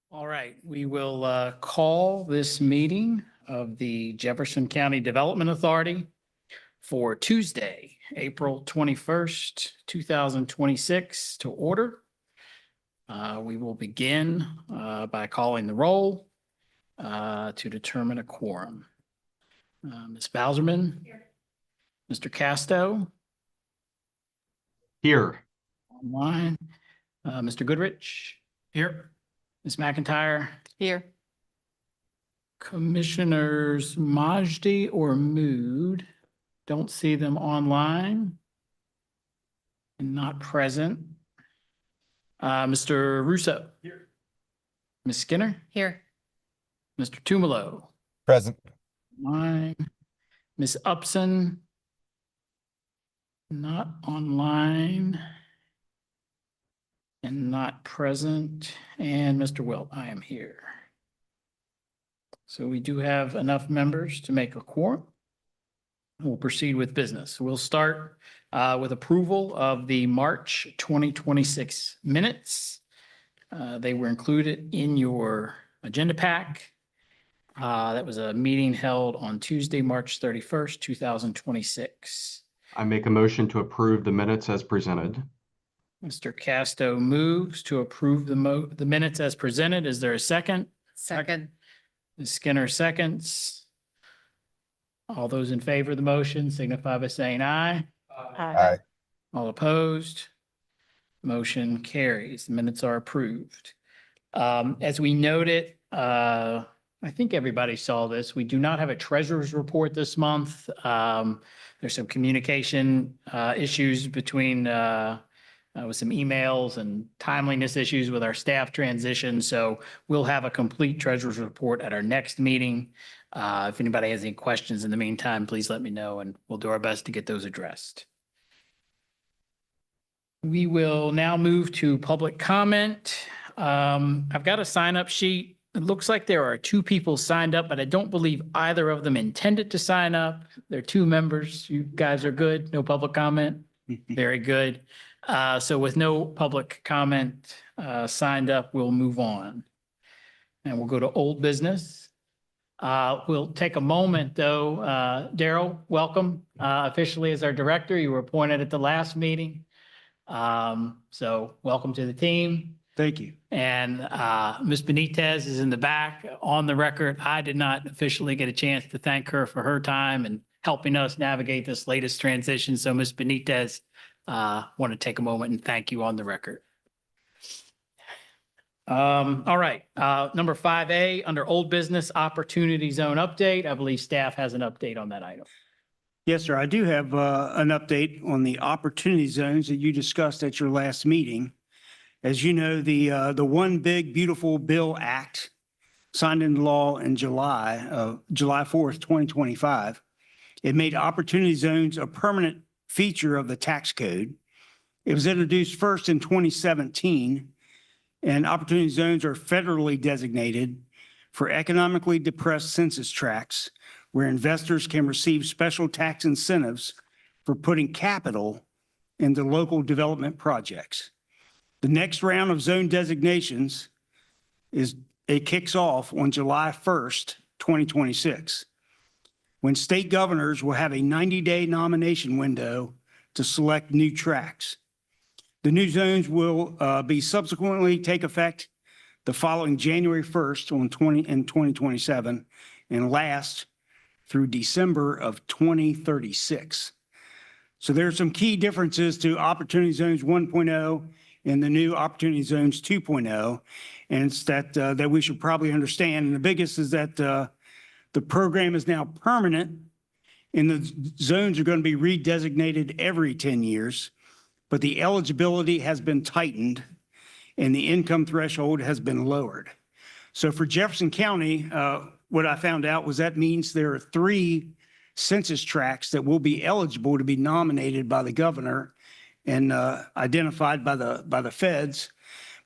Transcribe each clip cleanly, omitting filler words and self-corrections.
All right, we will call this meeting of the Jefferson County Development Authority for Tuesday, April 21st, 2026 to order. We will begin by calling the roll to determine a quorum. Ms. Bowserman? Here. Mr. Casto? Here. Online. Mr. Goodrich? Here. Ms. McIntyre? Here. Commissioners Majdi or Mood, don't see them online and not present. Mr. Russo. Here. Ms. Skinner. Here. Mr. Tumalo. Present. Online. Ms. Upson. Not online and not present. And Mr. Wilt, I am here. So we do have enough members to make a quorum. We'll proceed with business. We'll start with approval of the March 2026 minutes. They were included in your agenda pack. That was a meeting held on Tuesday, March 31st, 2026. I make a motion to approve the minutes as presented. Mr. Casto moves to approve the minutes as presented. Is there a second? Second. Ms. Skinner seconds. All those in favor of the motion signify by saying aye. Aye. All opposed? Motion carries. The minutes are approved. As we noted, I think everybody saw this. We do not have a treasurer's report this month. There's some communication issues between with some emails and timeliness issues with our staff transition. So we'll have a complete treasurer's report at our next meeting. If anybody has any questions in the meantime, please let me know and we'll do our best to get those addressed. We will now move to public comment. I've got a sign-up sheet. It looks like there are 2 people signed up, but I don't believe either of them intended to sign up. They're 2 members. You guys are good. No public comment. Very good. So with no public comment signed up, we'll move on. And we'll go to old business. We'll take a moment though. Daryl, welcome officially as our director. You were appointed at the last meeting. So welcome to the team. Thank you. And Ms. Benitez is in the back. On the record, I did not officially get a chance to thank her for her time and helping us navigate this latest transition. So Ms. Benitez, want to take a moment and thank you on the record. All right. Number 5A, under old business opportunity zone update. I believe staff has an update on that item. Yes, sir. I do have an update on the opportunity zones that you discussed at your last meeting. As you know, the One Big Beautiful Bill Act signed into law in July 4th, 2025. It made opportunity zones a permanent feature of the tax code. It was introduced first in 2017, and opportunity zones are federally designated for economically depressed census tracts where investors can receive special tax incentives for putting capital into local development projects. The next round of zone designations kicks off on July 1st, 2026, when state governors will have a 90-day nomination window to select new tracts. The new zones will be subsequently take effect the following January 1st in 2027 and last through December of 2036. So there are some key differences to Opportunity Zones 1.0 and the new Opportunity Zones 2.0, and it's that we should probably understand. And the biggest is that the program is now permanent, and the zones are going to be redesignated every 10 years, but the eligibility has been tightened and the income threshold has been lowered. So for Jefferson County, what I found out was that means there are 3 census tracts that will be eligible to be nominated by the governor and identified by the feds.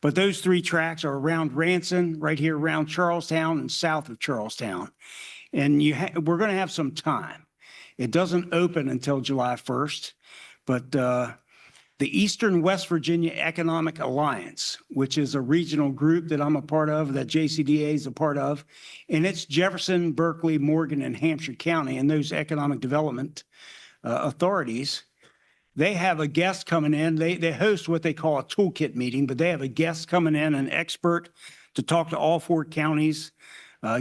But those 3 tracts are around Ranson, right here around Charlestown and south of Charlestown. And we're going to have some time. It doesn't open until July 1st, but the Eastern West Virginia Economic Alliance, which is a regional group that I'm a part of, that JCDA is a part of. And it's Jefferson, Berkeley, Morgan, and Hampshire County, and those economic development authorities. They have a guest coming in. They host what they call a toolkit meeting, but they have a guest coming in, an expert, to talk to all 4 counties,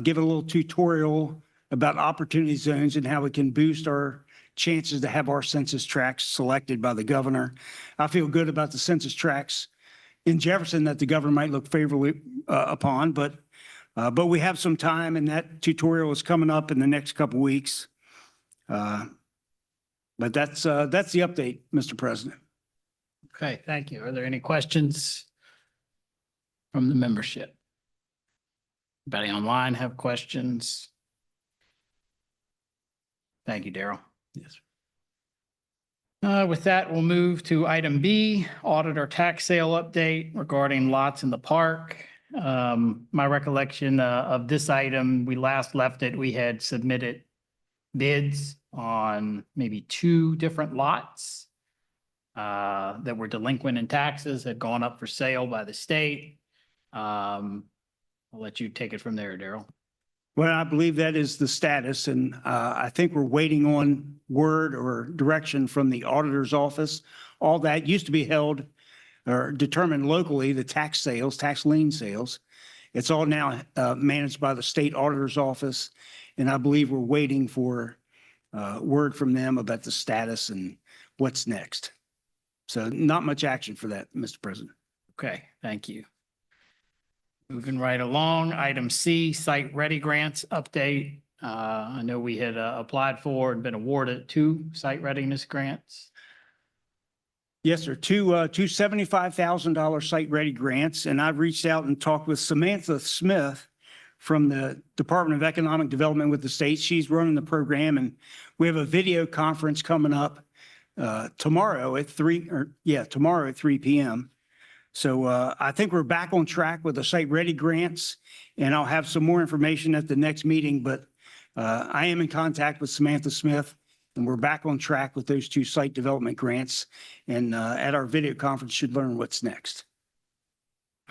give a little tutorial about opportunity zones and how we can boost our chances to have our census tracts selected by the governor. I feel good about the census tracts in Jefferson that the governor might look favorably upon, but we have some time, and that tutorial is coming up in the next couple weeks. But that's the update, Mr. President. Okay, thank you. Are there any questions from the membership? Anybody online have questions? Thank you, Daryl. Yes. With that, we'll move to item B, auditor tax sale update regarding lots in the park. My recollection of this item, we last left it, we had submitted bids on maybe 2 different lots that were delinquent in taxes, had gone up for sale by the state. I'll let you take it from there, Daryl. Well, I believe that is the status, and I think we're waiting on word or direction from the auditor's office. All that used to be held or determined locally, the tax sales, tax lien sales. It's all now managed by the state auditor's office, and I believe we're waiting for word from them about the status and what's next. So not much action for that, Mr. President. Okay, thank you. Moving right along, item C, site ready grants update. I know we had applied for and been awarded 2 site readiness grants. Yes, sir. Two $75,000 site ready grants. And I've reached out and talked with Samantha Smith from the Department of Economic Development with the state. She's running the program, and we have a video conference coming up tomorrow at 3 p.m. So I think we're back on track with the site ready grants, and I'll have some more information at the next meeting, but I am in contact with Samantha Smith, and we're back on track with those 2 site development grants, and at our video conference should learn what's next.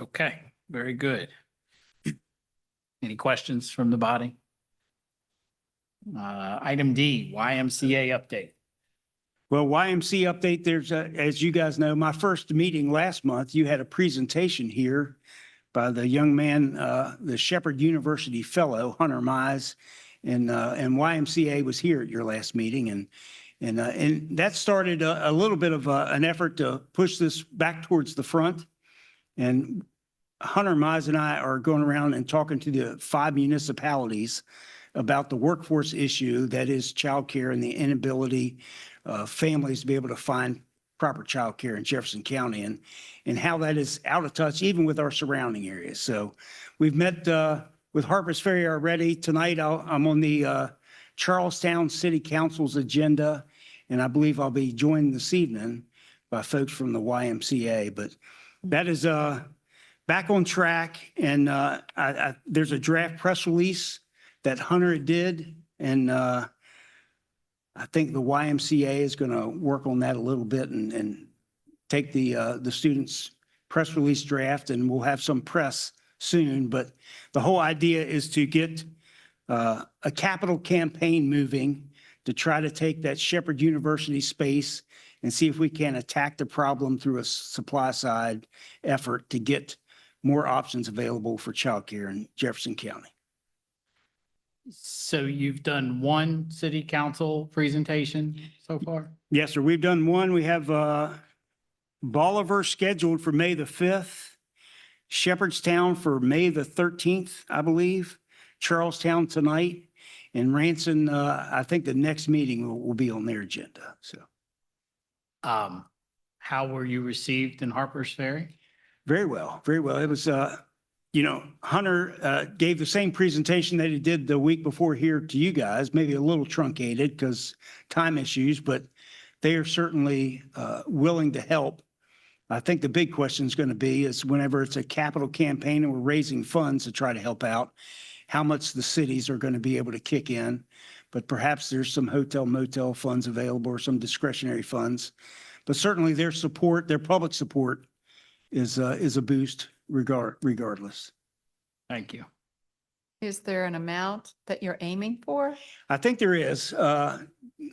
Okay, very good. Any questions from the body? Item D, YMCA update. Well, YMC update, there's, as you guys know, my first meeting last month, you had a presentation here by the young man, the Shepherd University fellow, Hunter Mize, and YMCA was here at your last meeting. And that started a little bit of an effort to push this back towards the front. And Hunter Mize and I are going around and talking to the 5 municipalities about the workforce issue that is childcare and the inability families to be able to find proper childcare in Jefferson County, and how that is out of touch even with our surrounding areas. So we've met with Harpers Ferry already. Tonight I'm on the Charlestown City Council's agenda, and I believe I'll be joined this evening by folks from the YMCA. But that is back on track, and there's a draft press release that Hunter did, and I think the YMCA is going to work on that a little bit and take the students' press release draft, and we'll have some press soon. But the whole idea is to get a capital campaign moving to try to take that Shepherd University space and see if we can attack the problem through a supply side effort to get more options available for childcare in Jefferson County. So you've done 1 city council presentation so far? Yes, sir. We've done one. We have Bolivar scheduled for May the 5th, Shepherdstown for May the 13th, I believe, Charlestown tonight, and Ranson, I think the next meeting will be on their agenda. So, how were you received in Harpers Ferry? very well, very well. It was, Hunter gave the same presentation that he did the week before here to you guys, maybe a little truncated because time issues, but they are certainly willing to help. I think the big question is going to be is whenever it's a capital campaign and we're raising funds to try to help out, how much the cities are going to be able to kick in. But perhaps there's some hotel motel funds available or some discretionary funds. but certainly their support, their public support is a boost regardless. Thank you. Is there an amount that you're aiming for? I think there is. I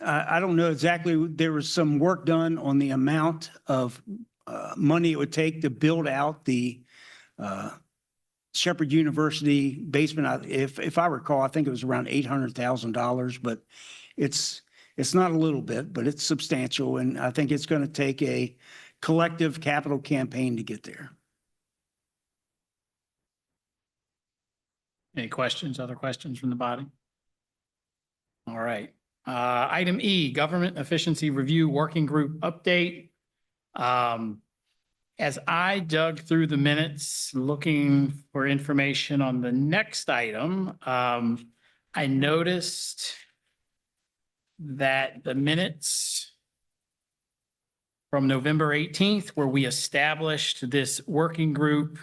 don't know exactly. There was some work done on the amount of money it would take to build out the Shepherd University basement. If I recall, I think it was around $800,000, but it's not a little bit, but it's substantial. And I think it's going to take a collective capital campaign to get there. Any questions, other questions from the body? All right. Item E, Government Efficiency Review Working Group Update. As I dug through the minutes, looking for information on the next item, I noticed that the minutes from November 18th, where we established this working group,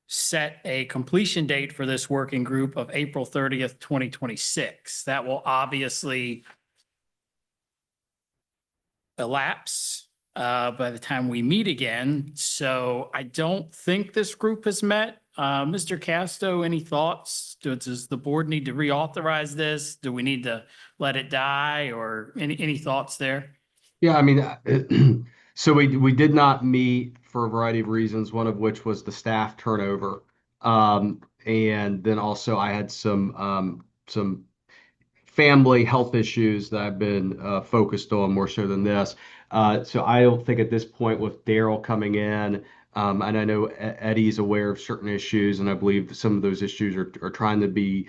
set a completion date for this working group of April 30th, 2026. That will obviously elapse by the time we meet again. So I don't think this group has met. Mr. Casto, any thoughts? Does the board need to reauthorize this? Do we need to let it die, or any thoughts there? Yeah, I mean, so we did not meet for a variety of reasons, one of which was the staff turnover. And then also I had some family health issues that I've been focused on more so than this. So I don't think at this point with Daryl coming in, and I know Eddie's aware of certain issues, and I believe some of those issues are trying to be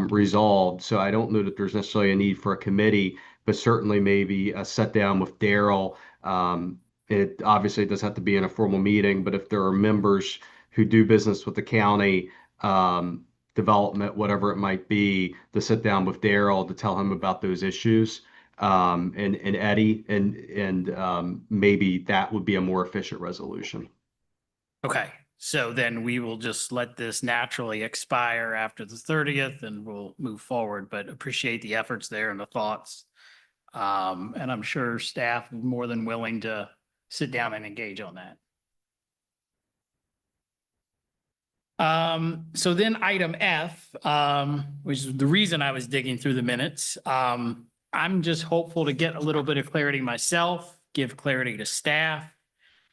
resolved. So I don't know that there's necessarily a need for a committee, but certainly maybe a sit down with Daryl. It obviously does have to be in a formal meeting, but if there are members who do business with the county, development, whatever it might be, to sit down with Daryl to tell him about those issues, and Eddie, and maybe that would be a more efficient resolution. Okay, so then we will just let this naturally expire after the 30th and we'll move forward, but appreciate the efforts there and the thoughts. And I'm sure staff is more than willing to sit down and engage on that. So then item F, which is the reason I was digging through the minutes. I'm just hopeful to get a little bit of clarity myself, give clarity to staff.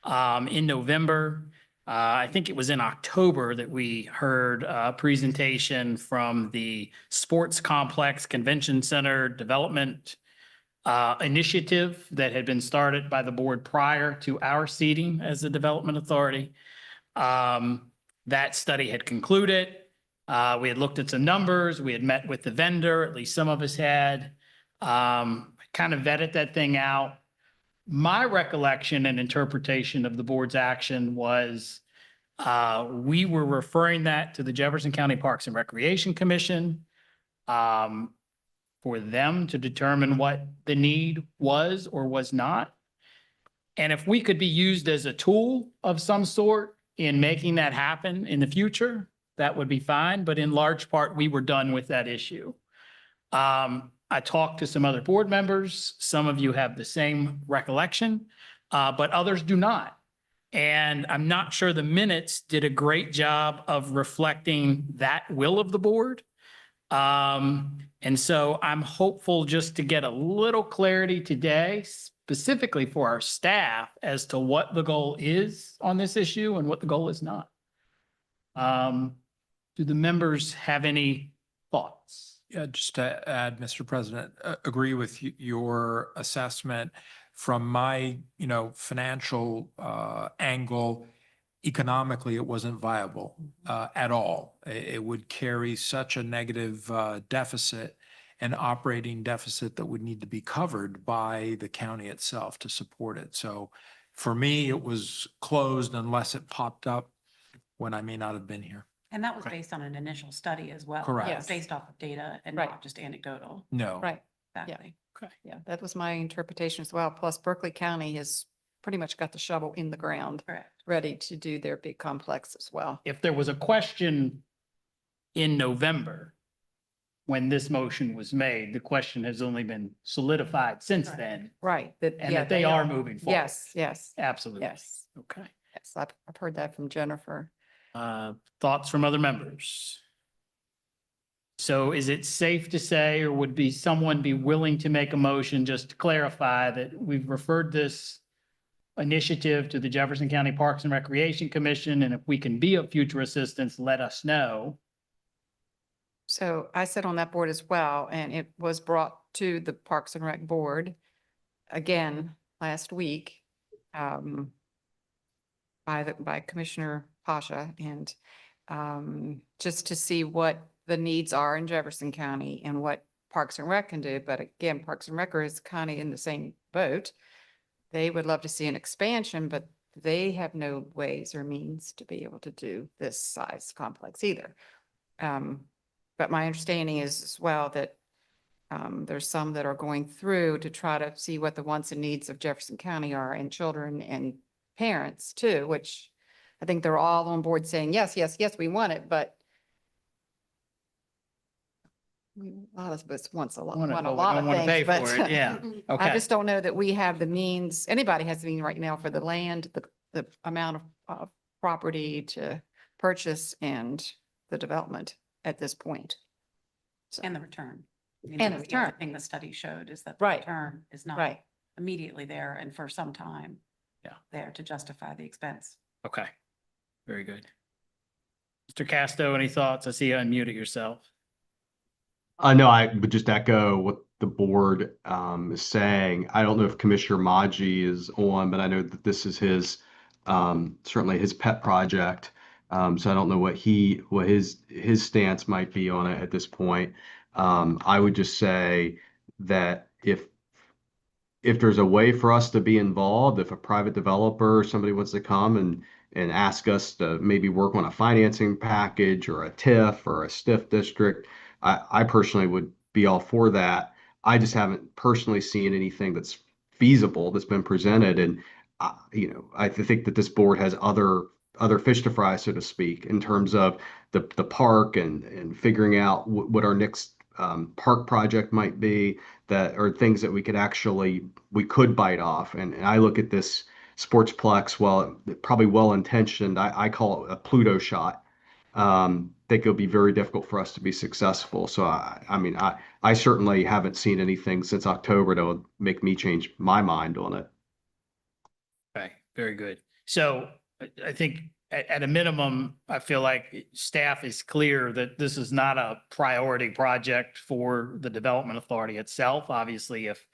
In November, I think it was in October that we heard a presentation from the Sports Complex Convention Center Development initiative that had been started by the board prior to our seating as the development authority. That study had concluded. We had looked at some numbers. We had met with the vendor, at least some of us had, kind of vetted that thing out. My recollection and interpretation of the board's action was we were referring that to the Jefferson County Parks and Recreation Commission for them to determine what the need was or was not. And if we could be used as a tool of some sort in making that happen in the future, that would be fine. But in large part, we were done with that issue. I talked to some other board members. Some of you have the same recollection, but others do not. And I'm not sure the minutes did a great job of reflecting that will of the board. And so I'm hopeful just to get a little clarity today, specifically for our staff, as to what the goal is on this issue and what the goal is not. Do the members have any thoughts? Yeah, just to add, Mr. President, agree with your assessment. From my, financial angle, economically, it wasn't viable at all. It would carry such a negative deficit, an operating deficit that would need to be covered by the county itself to support it. So for me, it was closed unless it popped up when I may not have been here. And that was based on an initial study as well. Correct. It was based off of data and Right. not just anecdotal. No. Right. Exactly. Okay. Yeah, that was my interpretation as well. Plus Berkeley County has pretty much got the shovel in the ground, Correct. ready to do their big complex as well. If there was a question in November, when this motion was made. The question has only been solidified since Right. then, Right. That, and yeah, that they are moving forward. Yes, yes, Absolutely. yes, Okay. yes. I've heard that from Jennifer. Thoughts from other members? So is it safe to say, or would someone be willing to make a motion just to clarify that we've referred this initiative to the Jefferson County Parks and Recreation Commission, and if we can be of future assistance, let us know? So I sit on that board as well, and it was brought to the Parks and Rec Board again last week by Commissioner Pasha, and just to see what the needs are in Jefferson County and what Parks and Rec can do. But again, Parks and Rec is kind of in the same boat. They would love to see an expansion, but they have no ways or means to be able to do this size complex either. But my understanding is as well that there's some that are going through to try to see what the wants and needs of Jefferson County are, and children and parents too, which I think they're all on board saying, yes, yes, yes, we want it, but a lot of us want a lot, Want it, want a but we lot don't of wanna pay things, for but it, yeah. I Okay. just don't know that we have the means, anybody has the means right now for the land, the amount of property to purchase and the development at this point. So, And the return. I mean, And that's the return. Thing the study showed is that the Right. return is not right. immediately there and for some time. Yeah. There to justify the expense. Okay. Very good. Mr. Casto, any thoughts? I see you unmuted yourself. No, I would just echo what the board is saying. I don't know if Commissioner Maji is on, but I know that this is his certainly his pet project. So I don't know what his stance might be on it at this point. I would just say that if there's a way for us to be involved, if a private developer or somebody wants to come and ask us to maybe work on a financing package or a TIF or a STIF district, I personally would be all for that. I just haven't personally seen anything that's feasible that's been presented. And I think that this board has other fish to fry, so to speak, in terms of the park and figuring out what our next park project might be, that are things that we could bite off. And I look at this sportsplex, well, probably well-intentioned, I call it a Pluto shot. Think it'll be very difficult for us to be successful. So I certainly haven't seen anything since October that would make me change my mind on it. Okay, very good. So I think at a minimum, I feel like staff is clear that this is not a priority project for the Development Authority itself. Obviously, if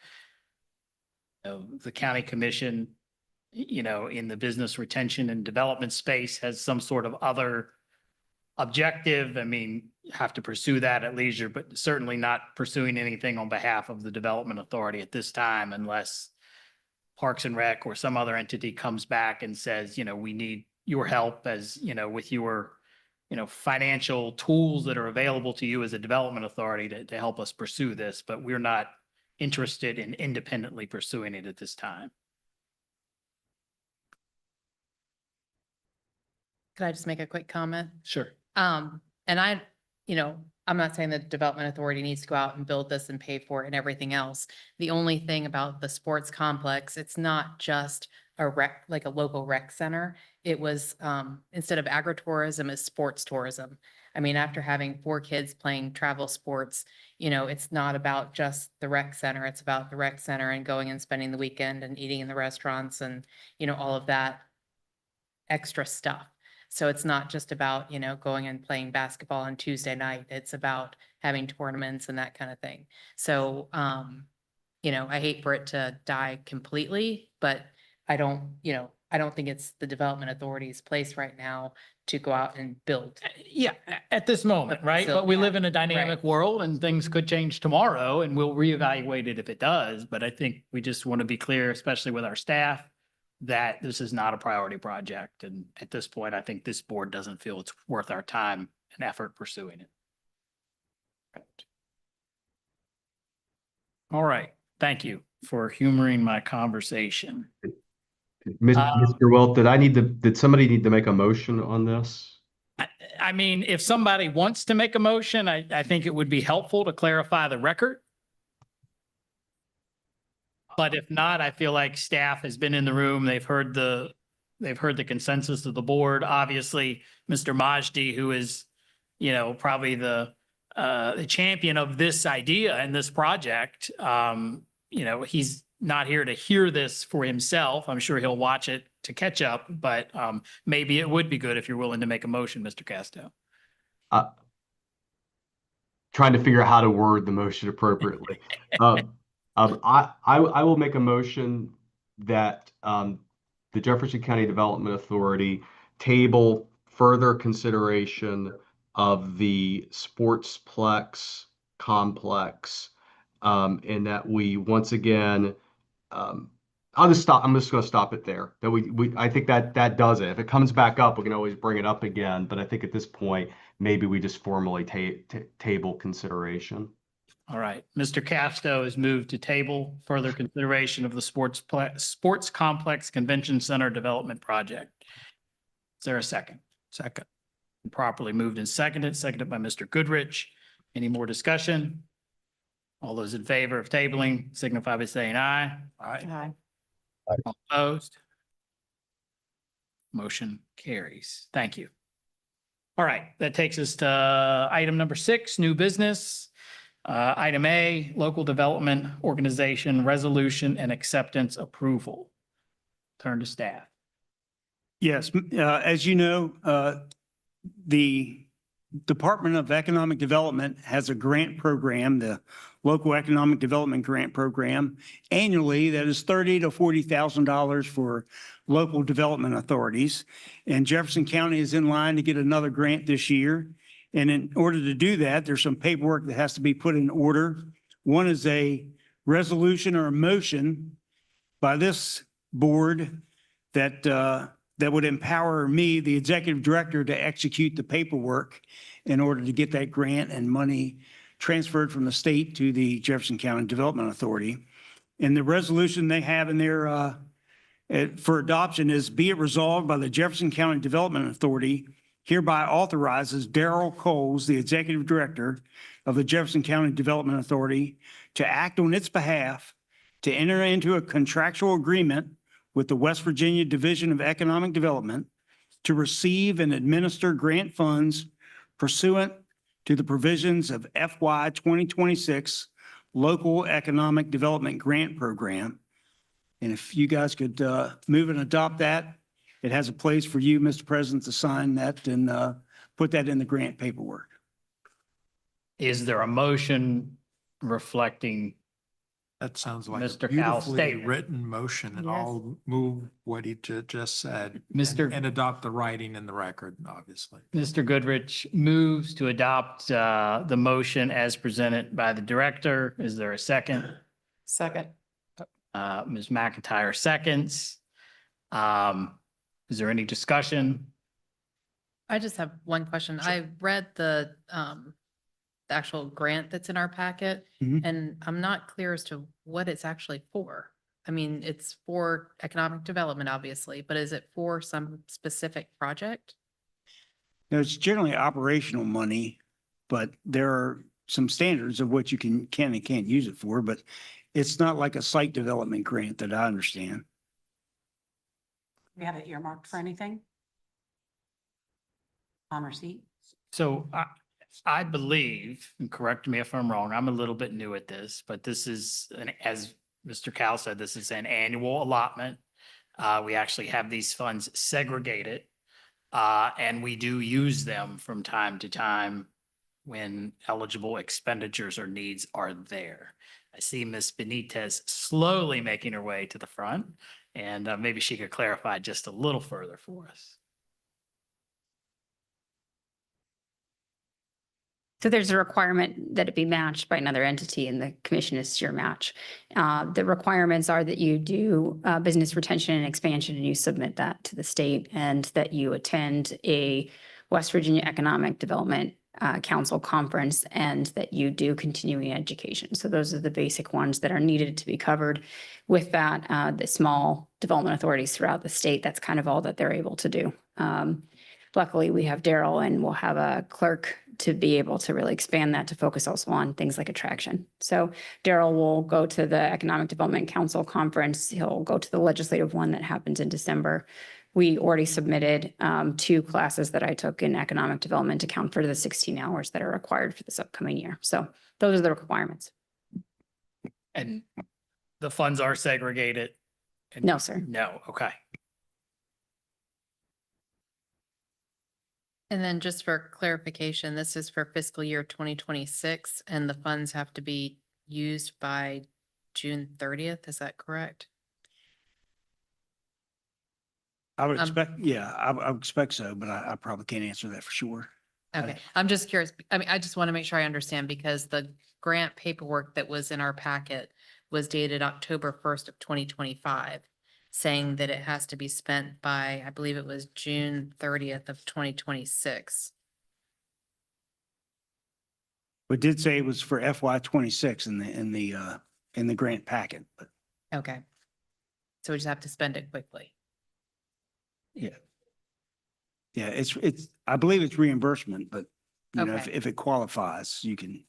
the county commission, in the business retention and development space has some sort of other objective, have to pursue that at leisure, but certainly not pursuing anything on behalf of the Development Authority at this time, unless Parks and Rec or some other entity comes back and says, we need your help as, with your, financial tools that are available to you as a development authority to help us pursue this, but we're not interested in independently pursuing it at this time. Could I just make a quick comment? Sure. And I'm not saying the Development Authority needs to go out and build this and pay for it and everything else. The only thing about the sports complex, it's not just like a local rec center. It was, instead of agritourism, it's sports tourism. After having 4 kids playing travel sports, it's not about just the rec center. It's about the rec center and going and spending the weekend and eating in the restaurants and, all of that extra stuff. So it's not just about, going and playing basketball on Tuesday night. It's about having tournaments and that kind of thing. So, I hate for it to die completely, but I don't think it's the Development Authority's place right now to go out and build. Yeah, at this moment, right? So- But we yeah, live in a dynamic world and things could change tomorrow and we'll reevaluate it if it does. But I think we just want to be clear, especially with our staff, that this is not a priority project. And at this point, I think this board doesn't feel it's worth our time and effort pursuing it. All right. Thank you for humoring my conversation. Mr. Wilt, did somebody need to make a motion on this? I I mean, if somebody wants to make a motion, I think it would be helpful to clarify the record. But if not, I feel like staff has been in the room. They've heard the consensus of the board. Obviously, Mr. Majdi, who is, probably the champion of this idea and this project, he's not here to hear this for himself. I'm sure he'll watch it to catch up, but maybe it would be good if you're willing to make a motion, Mr. Casto. Trying to figure out how to word the motion appropriately. I will make a motion that the Jefferson County Development Authority table further consideration of the Sportsplex complex, and that we once again, I'm just going to stop it there. That I think that does it. If it comes back up, we can always bring it up again. But I think at this point, maybe we just formally table consideration. All right. Mr. Casto has moved to table further consideration of the Sports Complex Convention Center Development Project. Is there a second? Second. Properly moved and seconded by Mr. Goodrich. Any more discussion? All those in favor of tabling signify by saying aye. Aye. All opposed? Motion carries. Thank you. All right, that takes us to item number 6, new business. Item A, local development organization resolution and acceptance approval. Turn to staff. Yes, as you know, the Department of Economic Development has a grant program, the Local Economic Development Grant Program, annually that is $30,000 to $40,000 for local development authorities. And Jefferson County is in line to get another grant this year. And in order to do that, there's some paperwork that has to be put in order. One is a resolution or a motion by this board that would empower me, the executive director, to execute the paperwork in order to get that grant and money transferred from the state to the Jefferson County Development Authority. And the resolution they have in there for adoption is, be it resolved by the Jefferson County Development Authority hereby authorizes Darrell Coles, the executive director of the Jefferson County Development Authority, to act on its behalf to enter into a contractual agreement with the West Virginia Division of Economic Development to receive and administer grant funds pursuant to the provisions of FY 2026 Local Economic Development Grant Program. And if you guys could move and adopt that, it has a place for you, Mr. President, to sign that and put that in the grant paperwork. Is there a motion reflecting? That sounds like Mr. a Cowell's beautifully statement. written motion, and Yes. I'll move what he just said. Mr. And adopt the writing in the record, obviously. Mr. Goodrich moves to adopt the motion as presented by the director. Is there a second? Second. Ms. McIntyre seconds. Is there any discussion? I just have one question. I read the actual grant that's in our packet, Mhm. and I'm not clear as to what it's actually for. I mean, it's for economic development, obviously, but is it for some specific project? Now, it's generally operational money, but there are some standards of what you can and can't use it for, but it's not like a site development grant that I understand. We have it earmarked for anything? On receipt? So I believe, and correct me if I'm wrong, I'm a little bit new at this, but this is, as Mr. Cowell said, this is an annual allotment. We actually have these funds segregated, and we do use them from time to time when eligible expenditures or needs are there. I see Ms. Benitez slowly making her way to the front, and maybe she could clarify just a little further for us. So there's a requirement that it be matched by another entity, and the commission is your match. The requirements are that you do business retention and expansion, and you submit that to the state, and that you attend a West Virginia Economic Development Council conference, and that you do continuing education. So those are the basic ones that are needed to be covered. With that, the small development authorities throughout the state, that's kind of all that they're able to do. luckily we have Daryl and we'll have a clerk to be able to really expand that to focus also on things like attraction. So Daryl will go to the Economic Development Council conference. He'll go to the legislative one that happens in December. We already submitted 2 classes that I took in economic development to count for the 16 hours that are required for this upcoming year. So those are the requirements. And the funds are segregated? And- No, sir. No, okay. And then just for clarification, this is for fiscal year 2026 and the funds have to be used by June 30th. Is that correct? I would Um, expect, yeah, I would expect so, but I probably can't answer that for sure. Okay, I'm just curious. I mean, I just want to make sure I understand because the grant paperwork that was in our packet was dated October 1st of 2025, saying that it has to be spent by, I believe it was June 30th of 2026. We did say it was for FY 26 in the grant packet, but Okay. So we just have to spend it quickly. yeah. Yeah, I believe it's reimbursement, but you know, Okay. if it qualifies, you can,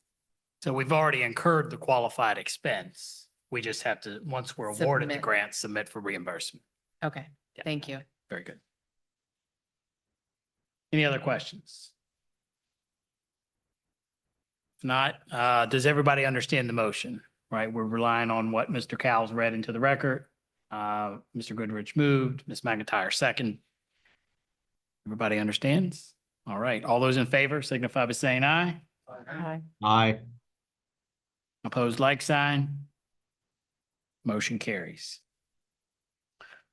So we've already incurred the qualified expense. We just have to, once we're awarded the Submit. grant, submit for reimbursement. Okay, Yeah. thank you. Very good. Any other questions? If not, does everybody understand the motion? Right, we're relying on what Mr. Cowles read into the record. Mr. Goodrich moved, Ms. McIntyre second. Everybody understands? All right, all those in favor signify by saying aye. Aye. Opposed, like sign. Motion carries.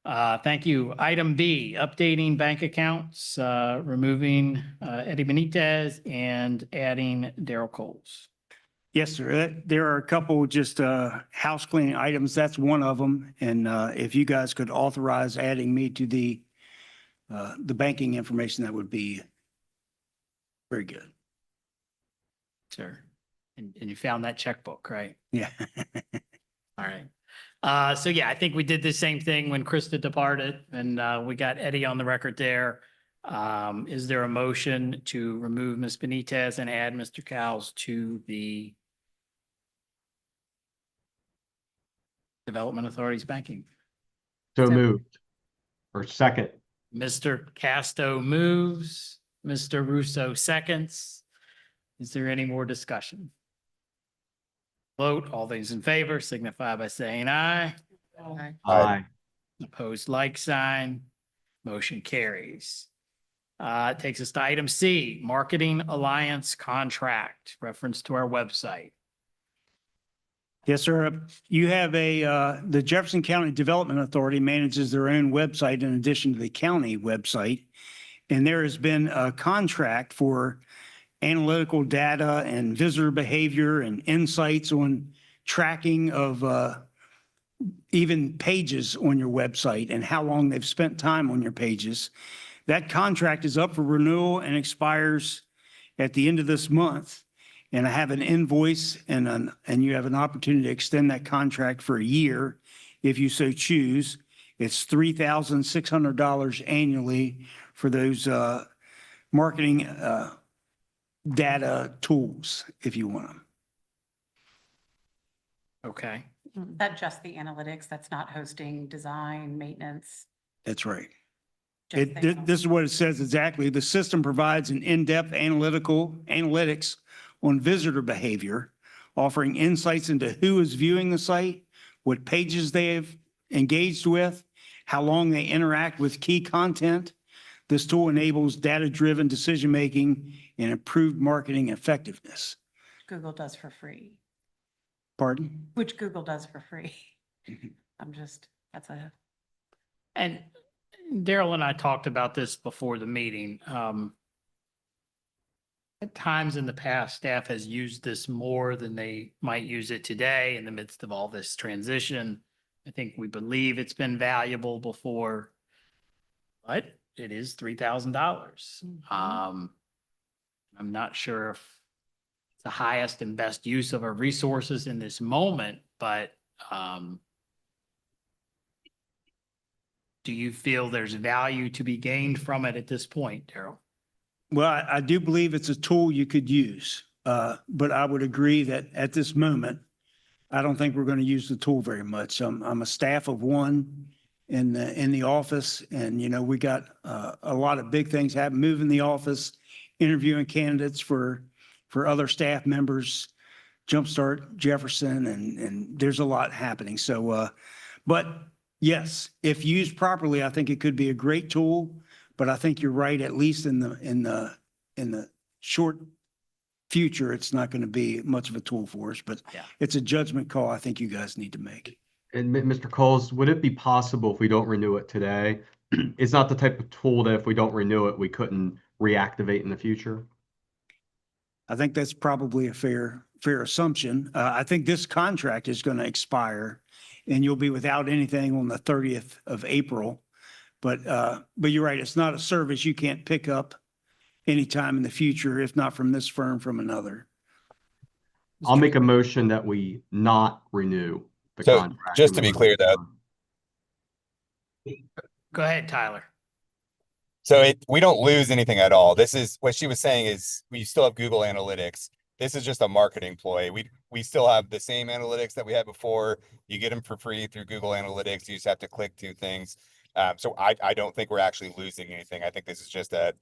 Thank you. Item B, updating bank accounts, removing Eddie Benitez and adding Daryl Coles. yes, sir. There are a couple just house cleaning items. That's one of them. And if you guys could authorize adding me to the banking information, that would be very good. Sure. And you found that checkbook, right? Yeah. All right. So yeah, I think we did the same thing when Krista departed and we got Eddie on the record there. Is there a motion to remove Ms. Benitez and add Mr. Cowles to the Development Authority's banking? So So- moved. Or second. Mr. Casto moves, Mr. Russo seconds. Is there any more discussion? Vote, all those in favor signify by saying aye. Okay. Aye. Opposed, like sign. Motion carries. It takes us to item C, Marketing Alliance Contract, reference to our website. Yes, sir. You have the Jefferson County Development Authority manages their own website in addition to the county website. And there has been a contract for analytical data and visitor behavior and insights on tracking of even pages on your website and how long they've spent time on your pages. That contract is up for renewal and expires at the end of this month. And I have an invoice and you have an opportunity to extend that contract for a year if you so choose. It's $3,600 annually for those marketing data tools, if you want them. Okay. That just the analytics, that's not hosting, design, maintenance. That's right. just things. This is what it says exactly. The system provides an in-depth analytics on visitor behavior, offering insights into who is viewing the site, what pages they have engaged with, how long they interact with key content. This tool enables data-driven decision-making and improved marketing effectiveness. Google does for free, Pardon? which Google does for free. Mhm. That's a, And Daryl and I talked about this before the meeting. At times in the past, staff has used this more than they might use it today in the midst of all this transition. I think we believe it's been valuable before, but it is $3,000. I'm not sure if it's the highest and best use of our resources in this moment, but do you feel there's value to be gained from it at this point, Daryl? Well, I do believe it's a tool you could use, but I would agree that at this moment, I don't think we're going to use the tool very much. I'm a staff of one in the office, and we got a lot of big things happen, moving the office, interviewing candidates for other staff members, Jumpstart Jefferson, and there's a lot happening. So, but yes, if used properly, I think it could be a great tool. But I think you're right, at least in the short future, it's not going to be much of a tool for us, but Yeah. it's a judgment call I think you guys need to make. And Mr. Coles, would it be possible if we don't renew it today? It's not the type of tool that if we don't renew it, we couldn't reactivate in the future. I think that's probably a fair assumption. I think this contract is going to expire and you'll be without anything on the 30th of April. But you're right, it's not a service you can't pick up anytime in the future, if not from this firm, from another. I'll make a motion that we not renew the So, contract. just to be clear, though, Go ahead, Tyler. so we don't lose anything at all. This is what she was saying is we still have Google Analytics. This is just a marketing ploy. We still have the same analytics that we had before. You get them for free through Google Analytics. You just have to click 2 things. So I don't think we're actually losing anything. I think this is just a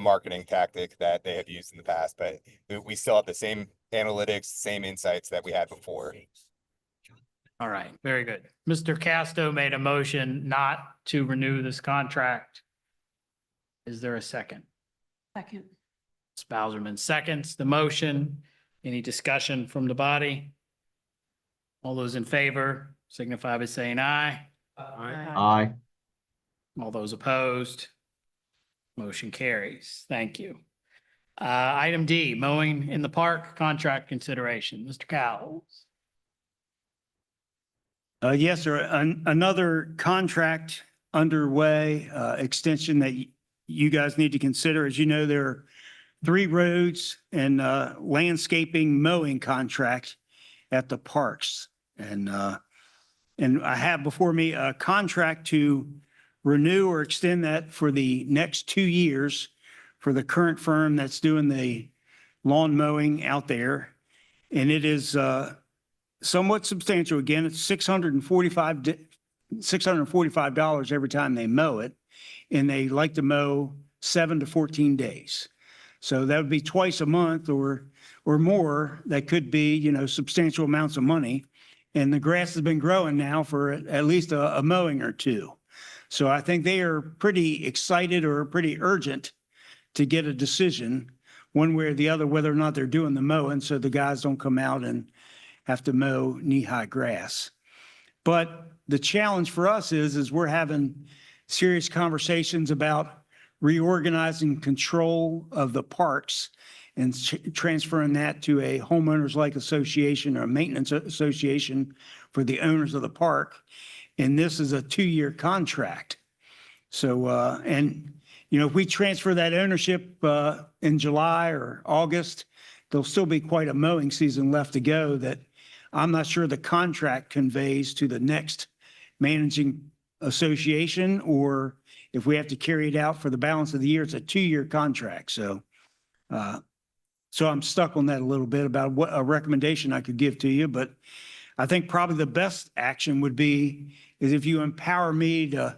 marketing tactic that they have used in the past, but we still have the same analytics, same insights that we had before. All right, very good. Mr. Casto made a motion not to renew this contract. Is there a second? Second. Ms. Bowserman seconds the motion. Any discussion from the body? All those in favor signify by saying aye. Aye. All those opposed? Motion carries. Thank you. Item D, mowing in the park, contract consideration. Mr. Cowles. Yes, sir. Another contract underway, extension that you guys need to consider. As you know, there are 3 roads and landscaping mowing contract at the parks. And I have before me a contract to renew or extend that for the next 2 years for the current firm that's doing the lawn mowing out there. And it is somewhat substantial. Again, it's $645 every time they mow it. And they like to mow 7 to 14 days. So that would be twice a month or more. That could be, substantial amounts of money. And the grass has been growing now for at least a mowing or 2. So I think they are pretty excited or pretty urgent to get a decision one way or the other, whether or not they're doing the mowing, so the guys don't come out and have to mow knee-high grass. But the challenge for us is we're having serious conversations about reorganizing control of the parks and transferring that to a homeowners like association or a maintenance association for the owners of the park. And this is a 2-year contract. So, if we transfer that ownership in July or August, there'll still be quite a mowing season left to go that I'm not sure the contract conveys to the next managing association, or if we have to carry it out for the balance of the year. It's a 2-year contract. So I'm stuck on that a little bit about what a recommendation I could give to you, but I think probably the best action would be is if you empower me to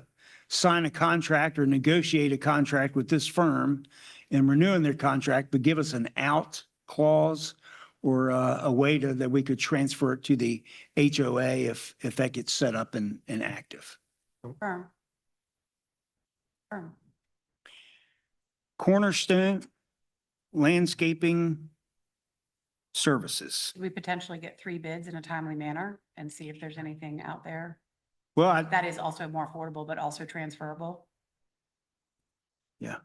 sign a contract or negotiate a contract with this firm and renewing their contract, but give us an out clause or a way that we could transfer it to the HOA if that gets set up and active. Firm. Cornerstone Landscaping Services. We potentially get 3 bids in a timely manner and see if there's anything out there Well, that is also more affordable, but also transferable. Yeah.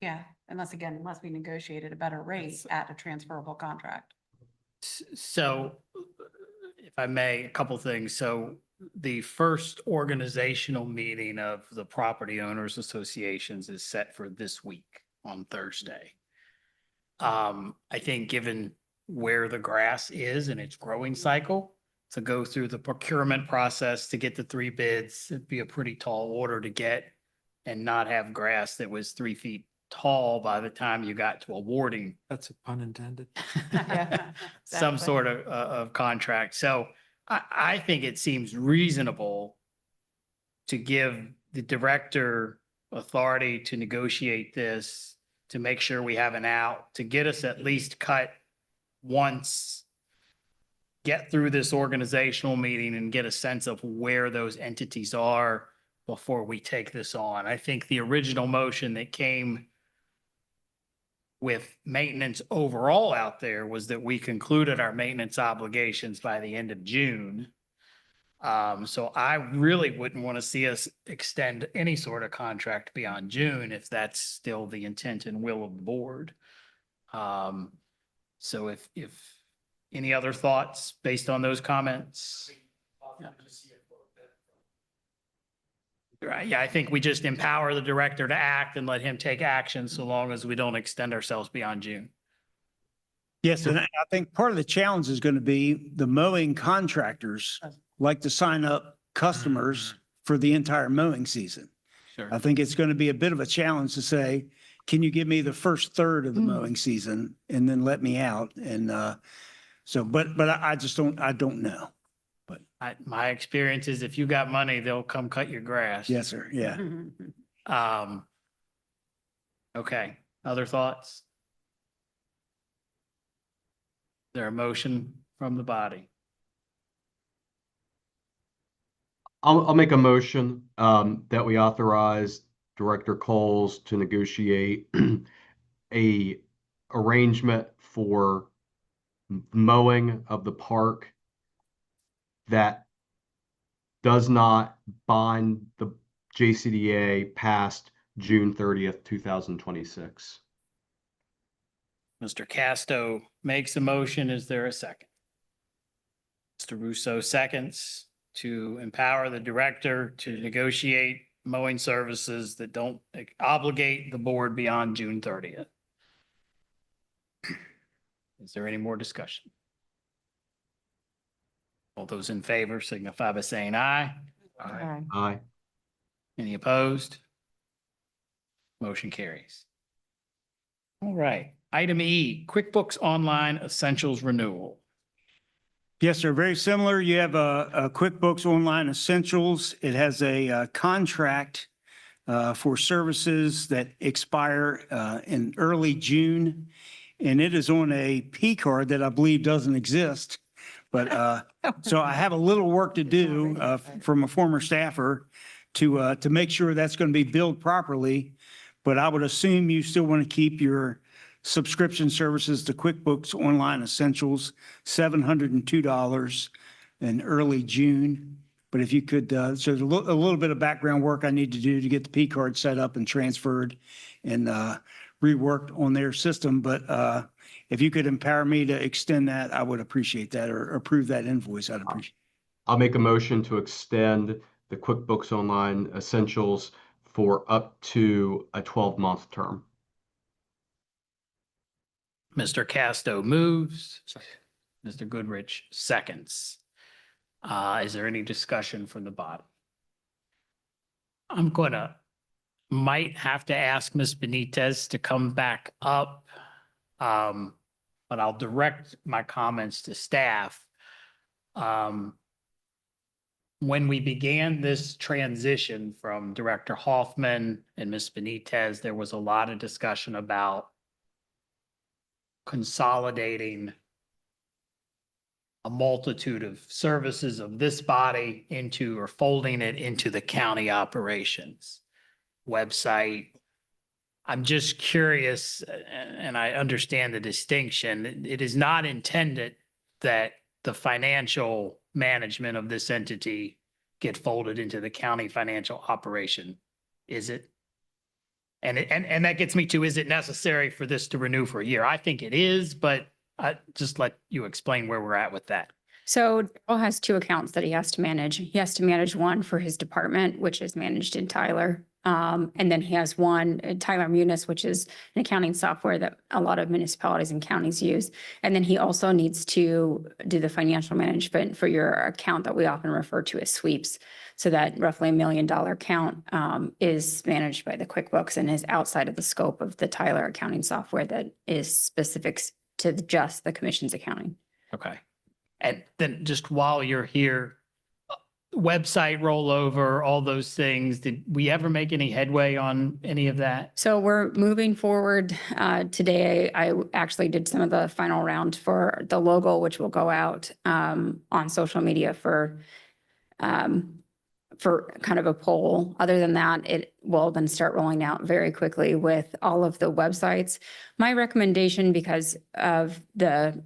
Yeah, unless we negotiated a better rate at a transferable contract. So if I may, a couple things. So the first organizational meeting of the property owners associations is set for this week on Thursday. I think given where the grass is in its growing cycle, to go through the procurement process to get the 3 bids. It'd be a pretty tall order to get and not have grass that was 3 feet tall by the time you got to awarding That's a pun intended. some Exactly. sort of contract. So I think it seems reasonable to give the director authority to negotiate this, to make sure we have an out, to get us at least cut once, get through this organizational meeting and get a sense of where those entities are before we take this on. I think the original motion that came with maintenance overall out there was that we concluded our maintenance obligations by the end of June. So I really wouldn't want to see us extend any sort of contract beyond June if that's still the intent and will of the board. So if any other thoughts based on those comments? Right, yeah, I think we just empower the director to act and let him take action so long as we don't extend ourselves beyond June. Yes, and I think part of the challenge is going to be the mowing contractors like to sign up customers for the entire mowing season. Sure. I think it's going to be a bit of a challenge to say, can you give me the first third of the mowing season and then let me out? And so, but I just I don't know. My experience is if you got money, they'll come cut your grass. Yes, sir. Yeah. Okay, other thoughts? Is there a motion from the body? I'll make a motion that we authorize Director Coles to negotiate a arrangement for mowing of the park that does not bind the JCDA past June 30th, 2026. Mr. Casto makes a motion. Is there a second? Mr. Russo seconds to empower the director to negotiate mowing services that don't obligate the board beyond June 30th. Is there any more discussion? All those in favor signify by saying aye. Aye. Aye. Any opposed? Motion carries. All right. Item E, QuickBooks Online Essentials Renewal. Yes, sir. Very similar. You have a QuickBooks Online Essentials. It has a contract for services that expire in early June. And it is on a P card that I believe doesn't exist. But so I have a little work to do from a former staffer to make sure that's going to be billed properly. But I would assume you still want to keep your subscription services to QuickBooks Online Essentials, $702 in early June. But if you could, so there's a little bit of background work I need to do to get the P card set up and transferred and reworked on their system. But if you could empower me to extend that, I would appreciate that, or approve that invoice. I'd appreciate. I'll make a motion to extend the QuickBooks Online Essentials for up to a 12-month term. Mr. Casto moves. Mr. Goodrich seconds. Is there any discussion from the body? I'm might have to ask Ms. Benitez to come back up. But I'll direct my comments to staff. When we began this transition from Director Hoffman and Ms. Benitez, there was a lot of discussion about consolidating a multitude of services of this body into, or folding it into the county operations website. I'm just curious, and I understand the distinction. It is not intended that the financial management of this entity get folded into the county financial operation, is it? And that gets me to, is it necessary for this to renew for a year? I think it is, but I just let you explain where we're at with that. So Daryl has 2 accounts that he has to manage. He has to manage one for his department, which is managed in Tyler. And then he has one, Tyler Munis, which is an accounting software that a lot of municipalities and counties use. And then he also needs to do the financial management for your account that we often refer to as sweeps. So that roughly $1 million account is managed by the QuickBooks and is outside of the scope of the Tyler accounting software that is specific to just the commission's accounting. Okay. And then just while you're here, website rollover, all those things, did we ever make any headway on any of that? So we're moving forward. Today, I actually did some of the final round for the logo, which will go out on social media for kind of a poll. Other than that, it will then start rolling out very quickly with all of the websites. My recommendation, because of the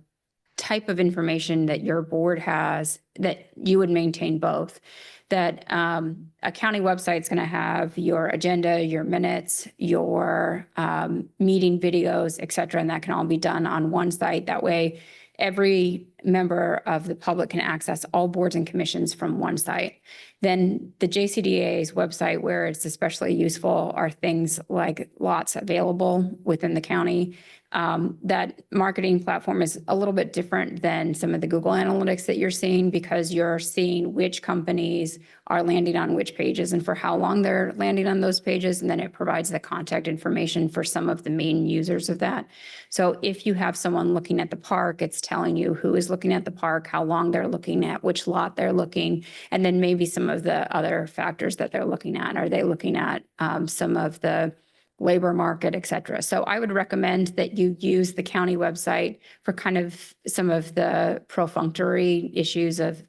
type of information that your board has, that you would maintain both, that a county website's going to have your agenda, your minutes, your meeting videos, et cetera, and that can all be done on one site. That way, every member of the public can access all boards and commissions from one site. Then the JCDA's website, where it's especially useful, are things like lots available within the county. That marketing platform is a little bit different than some of the Google Analytics that you're seeing, because you're seeing which companies are landing on which pages and for how long they're landing on those pages. And then it provides the contact information for some of the main users of that. So if you have someone looking at the park, it's telling you who is looking at the park, how long they're looking at, which lot they're looking, and then maybe some of the other factors that they're looking at. Are they looking at some of the labor market, et cetera? So I would recommend that you use the county website for kind of some of the perfunctory issues of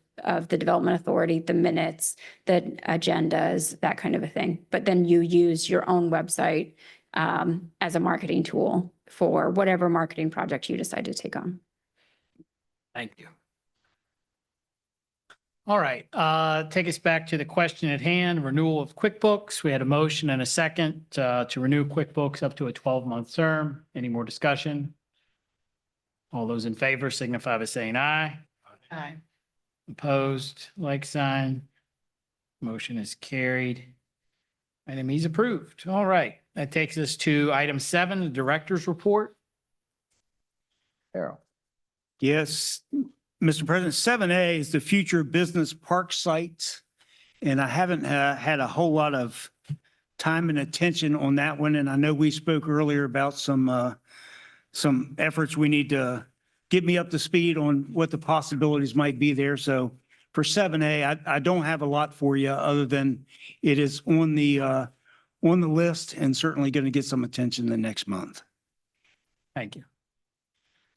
the development authority, the minutes, the agendas, that kind of a thing. But then you use your own website as a marketing tool for whatever marketing project you decide to take on. Thank you. All right, take us back to the question at hand, renewal of QuickBooks. We had a motion and a second to renew QuickBooks up to a 12-month term. Any more discussion? All those in favor signify by saying aye. Aye. Opposed, like sign. Motion is carried. Item E is approved. All right, that takes us to item 7, the director's report. Harold. Yes, Mr. President, 7A is the future business park sites. And I haven't had a whole lot of time and attention on that one. And I know we spoke earlier about some efforts we need to get me up to speed on what the possibilities might be there. So for 7A, I don't have a lot for you other than it is on the list and certainly going to get some attention the next month. Thank you.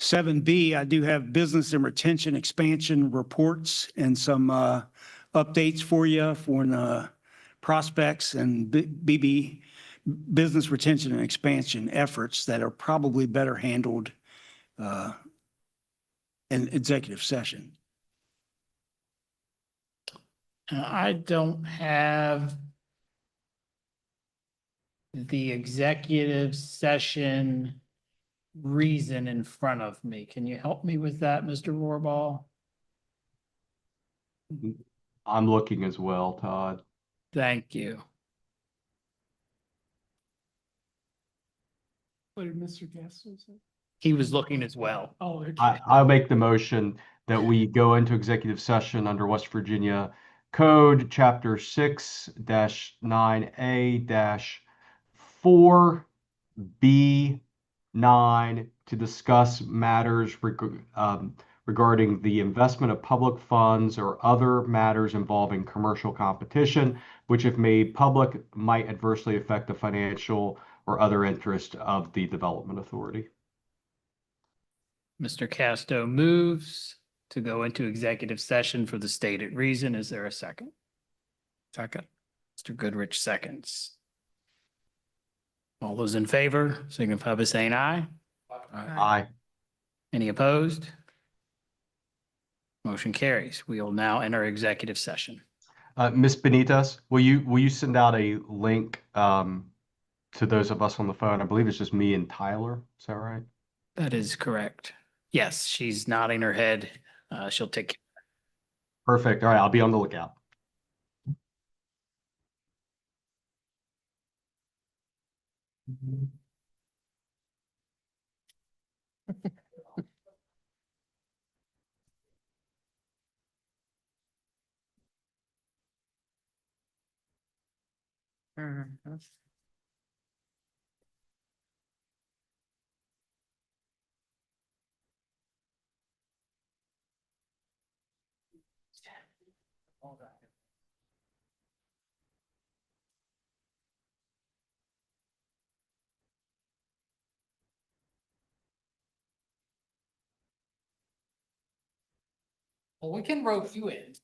7B, I do have business and retention expansion reports and some updates for you for prospects and BB business retention and expansion efforts that are probably better handled in executive session. I don't have the executive session reason in front of me. Can you help me with that, Mr. Rohrball? I'm looking as well, Todd. Thank you. What did Mr. Gaston say? He was looking as well. Oh, I'll make the motion that we go into executive session under West Virginia Code, Chapter 6-9A-4B9 to discuss matters regarding the investment of public funds or other matters involving commercial competition, which if made public might adversely affect the financial or other interest of the development authority. Mr. Casto moves to go into executive session for the stated reason. Is there a second? Second. Mr. Goodrich seconds. All those in favor signify by saying aye. Aye. Any opposed? Motion carries. We will now enter executive session. Ms. Benitez, will you send out a link to those of us on the phone? I believe it's just me and Tyler. Is that right? That is correct. Yes, she's nodding her head. She'll take. Perfect. All right, I'll be on the lookout. Mhm. Well, we can rope you in.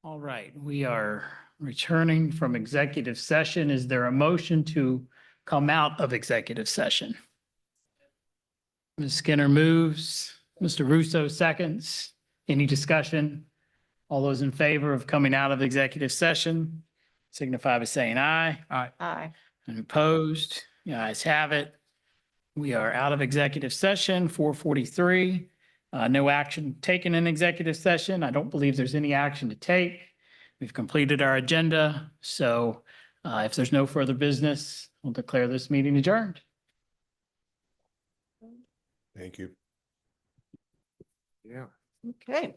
All right, we are returning from executive session. Is there a motion to come out of executive session? Ms. Skinner moves, Mr. Russo seconds. Any discussion? All those in favor of coming out of executive session signify by saying aye. Aye. And opposed? The ayes have it. We are out of executive session, 4:43. No action taken in executive session. I don't believe there's any action to take. We've completed our agenda. So if there's no further business, we'll declare this meeting adjourned. Thank you. Yeah. Okay.